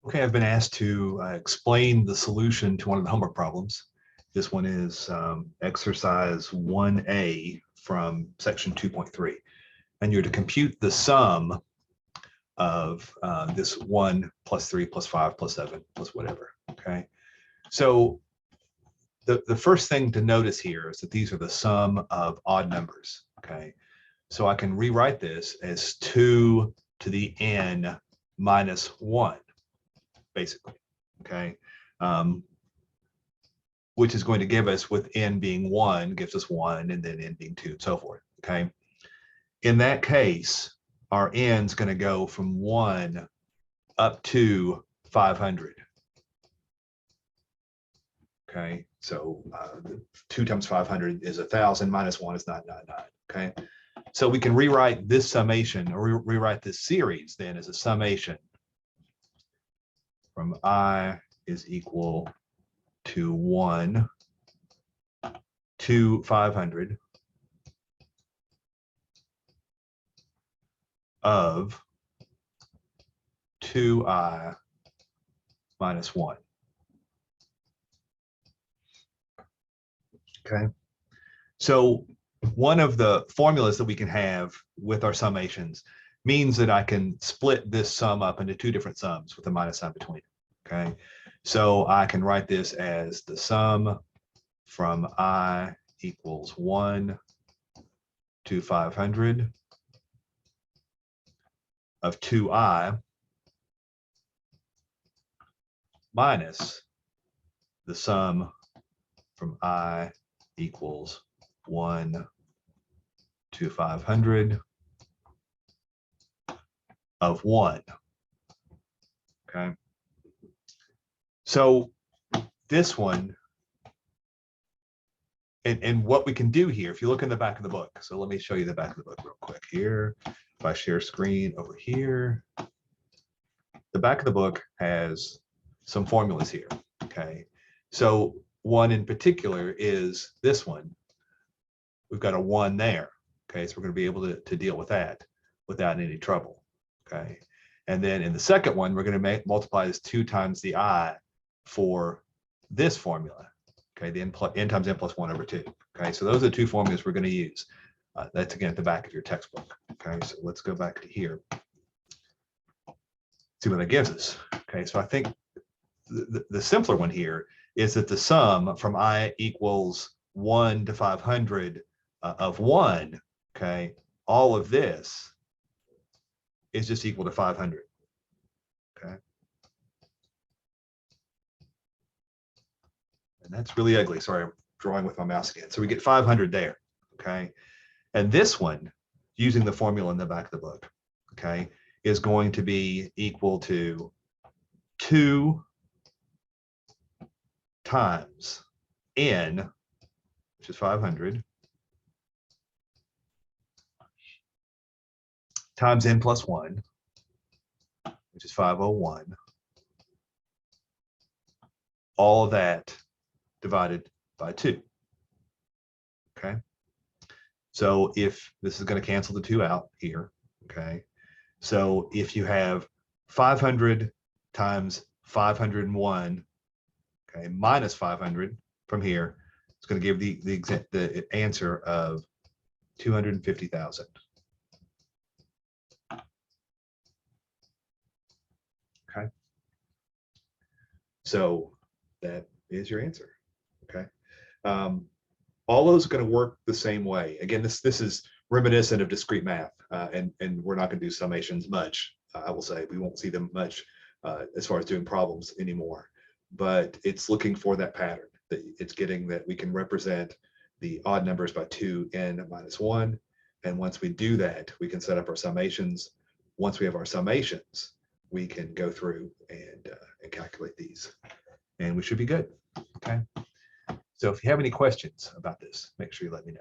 Okay, I've been asked to explain the solution to one of the homework problems. This one is exercise 1A from section 2.3. And you're to compute the sum of this 1 plus 3 plus 5 plus 7 plus whatever, okay? So the first thing to notice here is that these are the sum of odd numbers, okay? So I can rewrite this as 2 to the n minus 1. Basically, okay, which is going to give us, with n being 1, gives us 1, and then n being 2, and so forth, okay? In that case, our n is going to go from 1 up to 500, okay? So 2 times 500 is 1,000, minus 1 is 999, okay? So we can rewrite this summation, or rewrite this series then as a summation from I is equal to 1 to 500 of 2i minus 1. Okay. So one of the formulas that we can have with our summations means that I can split this sum up into two different sums with a minus sign between. Okay. So I can write this as the sum from I equals 1 to 500 of 2i minus the sum from I equals 1 to 500 of 1. Okay. So this one, and what we can do here, if you look in the back of the book, so let me show you the back of the book real quick here. If I share screen over here, the back of the book has some formulas here, okay? So one in particular is this one. We've got a 1 there, okay? So we're going to be able to deal with that without any trouble, okay? And then in the second one, we're going to multiply this 2 times the I for this formula, okay? The n times n plus 1 over 2, okay? So those are the two formulas we're going to use. That's again at the back of your textbook, okay? So let's go back to here. See what that gives us. Okay, so I think the simpler one here is that the sum from I equals 1 to 500 of 1, okay, all of this is just equal to 500, okay? And that's really ugly. Sorry, I'm drawing with my mouse again. So we get 500 there, okay? And this one, using the formula in the back of the book, okay, is going to be equal to 2 times n, which is 500, times n plus 1, which is 501, all of that divided by 2, okay? So if this is going to cancel the 2 out here, okay? So if you have 500 times 501, okay, minus 500 from here, it's going to give the answer of 250,000. Okay. So that is your answer. Okay. All those are going to work the same way. Again, this is reminiscent of discrete math, and we're not going to do summations much. I will say we won't see them much as far as doing problems anymore. But it's looking for that pattern, that it's getting that we can represent the odd numbers by 2n minus 1. And once we do that, we can set up our summations. Once we have our summations, we can go through and calculate these, and we should be good. Okay. So if you have any questions about this, make sure you let me know.